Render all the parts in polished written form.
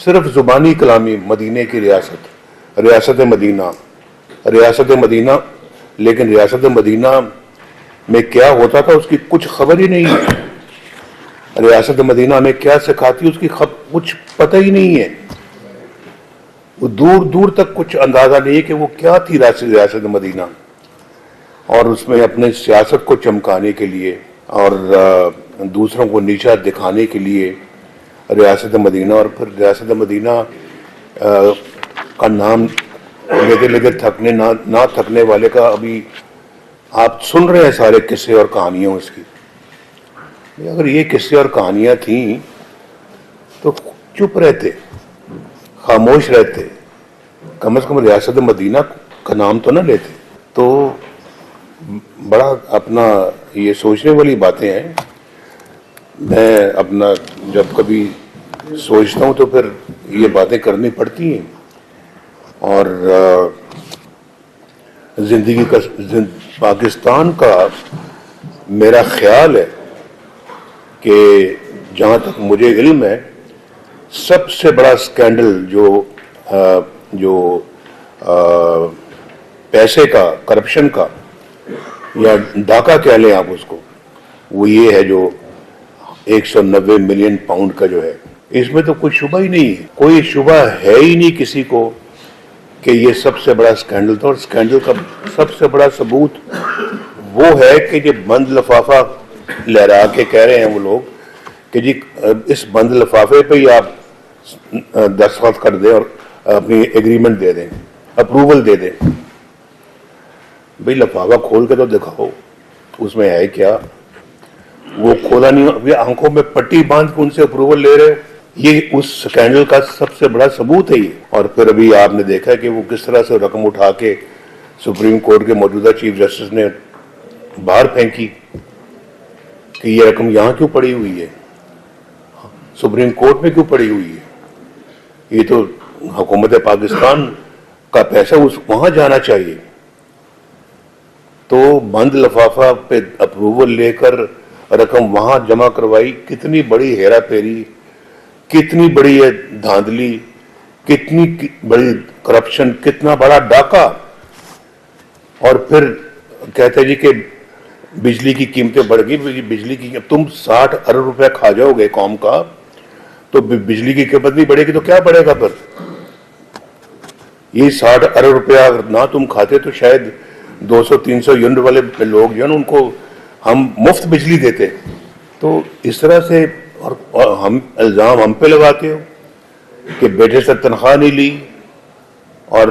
صرف زبانی کلامی مدینے کی ریاست مدینہ، لیکن ریاست مدینہ میں کیا ہوتا تھا اس کی کچھ خبر ہی نہیں ہے. ریاست مدینہ میں کیا سکھاتی اس کی کچھ پتہ ہی نہیں ہے. وہ دور دور تک کچھ اندازہ نہیں ہے کہ وہ کیا تھی ریاست مدینہ. اور اس میں اپنے سیاست کو چمکانے کے لیے اور دوسروں کو نیچا دکھانے کے لیے ریاست مدینہ، اور پھر ریاست مدینہ کا نام لیتے لیتے نہ تھکنے والے کا ابھی آپ سن رہے ہیں سارے قصے اور کہانیاں اس کی. اگر یہ قصے اور کہانیاں تھیں تو چپ رہتے، خاموش رہتے، کم از کم ریاست مدینہ کا نام تو نہ لیتے. تو بڑا اپنا یہ سوچنے والی باتیں ہیں. میں اپنا جب کبھی سوچتا ہوں تو پھر یہ باتیں کرنی پڑتی ہیں. اور زندگی کا پاکستان کا میرا خیال ہے کہ جہاں تک مجھے علم ہے سب سے بڑا سکینڈل جو پیسے کا، کرپشن کا یا ڈاکہ کہہ لیں آپ اس کو، وہ یہ ہے جو 190 ملین پاؤنڈ کا جو ہے. اس میں تو کوئی شبہ ہی نہیں ہے، کوئی شبہ ہے ہی نہیں کسی کو کہ یہ سب سے بڑا سکینڈل تھا. اور سکینڈل کا سب سے بڑا ثبوت وہ ہے کہ جو بند لفافہ لہرا کے کہہ رہے ہیں وہ لوگ کہ جی اس بند لفافے پہ ہی آپ دستخط کر دیں اور اپنی ایگریمنٹ دے دیں، اپروول دے دیں. بھئی لفافہ کھول کے تو دکھاؤ اس میں ہے کیا. وہ کھولا نہیں، آنکھوں میں پٹی باندھ کے ان سے اپروول لے رہے. یہ اس سکینڈل کا سب سے بڑا ثبوت ہے یہ. اور پھر ابھی آپ نے دیکھا کہ وہ کس طرح سے رقم اٹھا کے سپریم کورٹ کے موجودہ چیف جسٹس نے باہر پھینکی کہ یہ رقم یہاں کیوں پڑی ہوئی ہے، سپریم کورٹ میں کیوں پڑی ہوئی ہے. یہ تو حکومت پاکستان کا پیسہ وہاں جانا چاہیے. تو بند لفافہ پہ اپروول لے کر رقم وہاں جمع کروائی. کتنی بڑی ہیرا پھیری، کتنی بڑی دھاندلی، کتنی بڑی کرپشن، کتنا بڑا ڈاکہ. اور پھر کہتے جی کہ بجلی کی قیمتیں بڑھ گئی. بجلی کی تم 60 ارب روپے کھا جاؤ گے قوم کا تو بجلی کی قیمت نہیں بڑھے گی تو کیا بڑھے گا پھر. یہ 60 ارب روپیہ اگر نہ تم کھاتے تو شاید 200-300 یونٹ والے لوگ جو ہے نا ان کو ہم مفت بجلی دیتے. تو اس طرح سے اور ہم الزام ہم پہ لگاتے ہو کہ بیٹے سے تنخواہ نہیں لی اور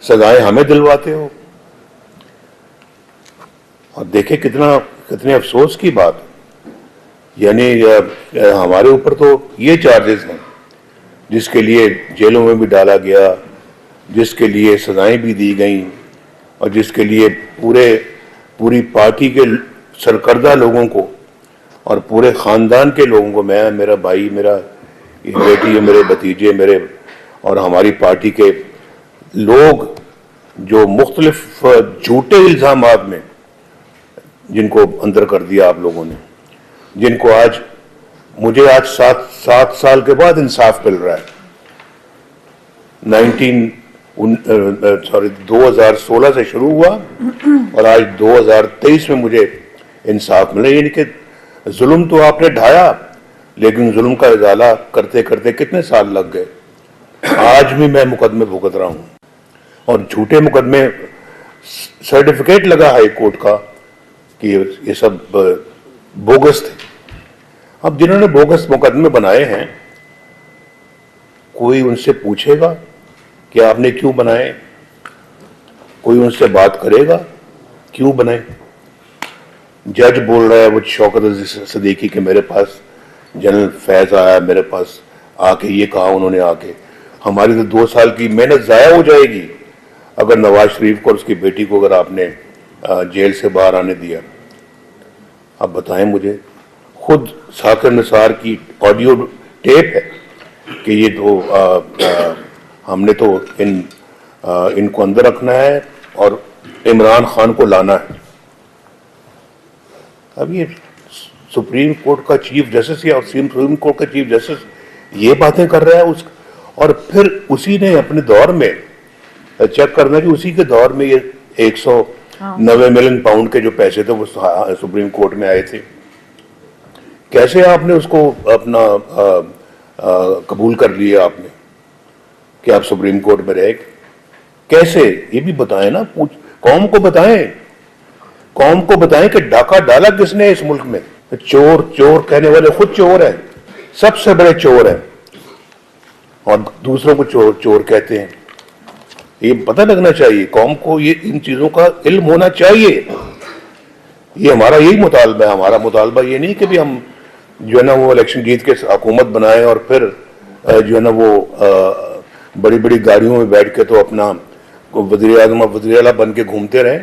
سزائیں ہمیں دلواتے ہو. اور دیکھیں کتنے افسوس کی بات. یعنی ہمارے اوپر تو یہ چارجز ہیں جس کے لیے جیلوں میں بھی ڈالا گیا، جس کے لیے سزائیں بھی دی گئیں، اور جس کے لیے پوری پارٹی کے سرکردہ لوگوں کو اور پورے خاندان کے لوگوں کو، میں، میرا بھائی، میرا بیٹی، میرے بھتیجے، میرے اور ہماری پارٹی کے لوگ جو مختلف جھوٹے الزامات میں جن کو اندر کر دیا آپ لوگوں نے، جن کو مجھے آج 7 سال کے بعد انصاف مل رہا ہے. 2016 سے شروع ہوا اور آج 2023 میں مجھے انصاف ملا. یعنی کہ ظلم تو آپ نے ڈھایا لیکن ظلم کا ازالہ کرتے کرتے کتنے سال لگ گئے. آج بھی میں مقدمے بھگت رہا ہوں اور جھوٹے مقدمے، سرٹیفکیٹ لگا ہائی کورٹ کا کہ یہ سب بوگس تھے. اب جنہوں نے بوگس مقدمے بنائے ہیں کوئی ان سے پوچھے گا کہ آپ نے کیوں بنائے؟ کوئی ان سے بات کرے گا کیوں بنائے؟ جج بول رہا ہے وہ شوکت عزیز صدیقی کہ میرے پاس جنرل فیض آیا، میرے پاس آ کے یہ کہا انہوں نے، آ کے ہماری تو 2 سال کی محنت ضائع ہو جائے گی اگر نواز شریف کو اور اس کی بیٹی کو اگر آپ نے جیل سے باہر آنے دیا. اب بتائیں مجھے، خود ثاقب نثار کی آڈیو ٹیپ ہے کہ یہ تو ہم نے تو ان کو اندر رکھنا ہے اور عمران خان کو لانا ہے. اب یہ سپریم کورٹ کا چیف جسٹس یا سپریم کورٹ کا چیف جسٹس یہ باتیں کر رہا ہے اور پھر اسی نے اپنے دور میں چیک کرنا کہ اسی کے دور میں یہ 190 ملین پاؤنڈ کے جو پیسے تھے وہ سپریم کورٹ میں آئے تھے. کیسے آپ نے اس کو اپنا قبول کر لیا آپ نے کہ آپ سپریم کورٹ میں رہے؟ کیسے؟ یہ بھی بتائیں نا, قوم کو بتائیں کہ ڈاکہ ڈالا کس نے اس ملک میں. چور چور کہنے والے خود چور ہیں, سب سے بڑے چور ہیں, اور دوسروں کو چور چور کہتے ہیں. یہ پتہ لگنا چاہیے قوم کو, یہ ان چیزوں کا علم ہونا چاہیے. یہ ہمارا یہی مطالبہ ہے. ہمارا مطالبہ یہ نہیں کہ بھی ہم جو ہے نا وہ الیکشن جیت کے حکومت بنائیں اور پھر جو ہے نا وہ بڑی بڑی گاڑیوں میں بیٹھ کے تو اپنا وزیر اعظم وزیر اعلیٰ بن کے گھومتے رہیں.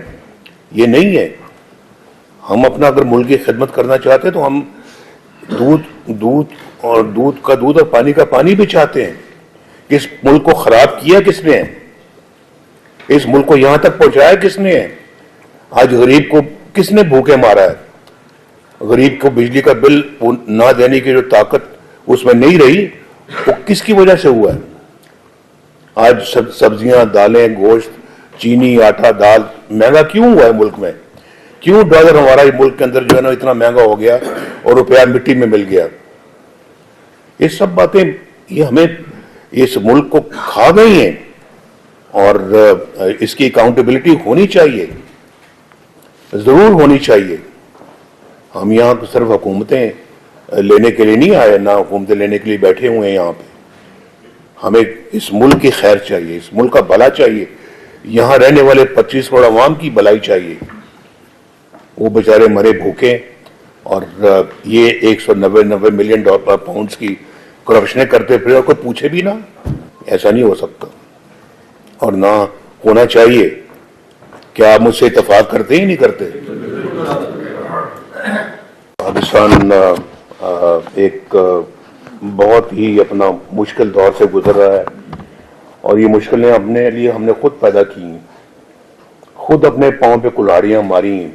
یہ نہیں ہے. ہم اپنا اگر ملک کی خدمت کرنا چاہتے ہیں تو ہم دودھ اور پانی کا پانی بھی چاہتے ہیں. اس ملک کو خراب کیا کس نے ہے؟ اس ملک کو یہاں تک پہنچایا کس نے ہے؟ آج غریب کو کس نے بھوکے مارا ہے؟ غریب کو بجلی کا بل نہ دینے کی جو طاقت اس میں نہیں رہی, وہ کس کی وجہ سے ہوا ہے؟ آج سبزیاں, دالیں, گوشت, چینی, آٹا, دال مہنگا کیوں ہوا ہے ملک میں؟ کیوں ڈالر ہمارا ملک کے اندر جو ہے نا اتنا مہنگا ہو گیا اور روپیہ مٹی میں مل گیا؟ یہ سب باتیں یہ ہمیں اس ملک کو کھا گئی ہیں, اور اس کی اکاؤنٹیبلٹی ہونی چاہیے, ضرور ہونی چاہیے. ہم یہاں صرف حکومتیں لینے کے لیے نہیں آئے, نہ حکومتیں لینے کے لیے بیٹھے ہوئے ہیں یہاں پہ. ہمیں اس ملک کی خیر چاہیے, اس ملک کا بھلا چاہیے, یہاں رہنے والے 25 کروڑ عوام کی بھلائی چاہیے. وہ بیچارے مرے بھوکے, اور یہ 190 ملین پاؤنڈز کی کرپشنیں کرتے پھر اور کوئی پوچھے بھی نہ. ایسا نہیں ہو سکتا, اور نہ ہونا چاہیے. کیا آپ مجھ سے اتفاق کرتے ہی نہیں کرتے؟ پاکستان ایک بہت ہی اپنا مشکل دور سے گزر رہا ہے, اور یہ مشکلیں اپنے لیے ہم نے خود پیدا کی ہیں, خود اپنے پاؤں پہ کلہاڑیاں ماری ہیں.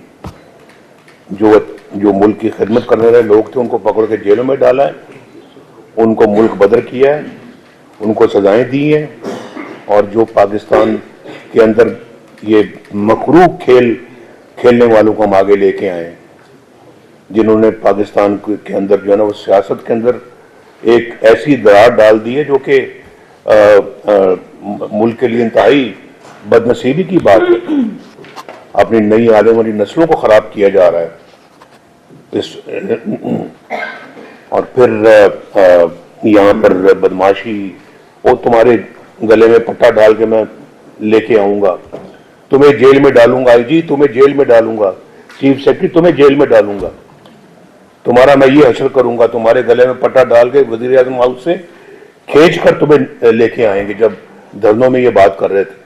جو ملک کی خدمت کرنے والے لوگ تھے ان کو پکڑ کے جیلوں میں ڈالا ہے, ان کو ملک بدر کیا ہے, ان کو سزائیں دی ہیں. اور جو پاکستان کے اندر یہ مکروہ کھیلنے والوں کو ہم آگے لے کے آئے ہیں, جنہوں نے پاکستان کے اندر جو ہے نا وہ سیاست کے اندر ایک ایسی دراڑ ڈال دی ہے جو کہ ملک کے لیے انتہائی بدنصیبی کی بات ہے. اپنی نئی آنے والی نسلوں کو خراب کیا جا رہا ہے. اور پھر یہاں پر بدماشی, اور تمہارے گلے میں پٹا ڈال کے میں لے کے آؤں گا, تمہیں جیل میں ڈالوں گا, آئی جی تمہیں جیل میں ڈالوں گا, چیف سیکرٹری تمہیں جیل میں ڈالوں گا, تمہارا میں یہ حشر کروں گا, تمہارے گلے میں پٹا ڈال کے وزیر اعظم ہاؤس سے کھینچ کر تمہیں لے کے آئیں گے. جب دھرنوں میں یہ بات کر رہے تھے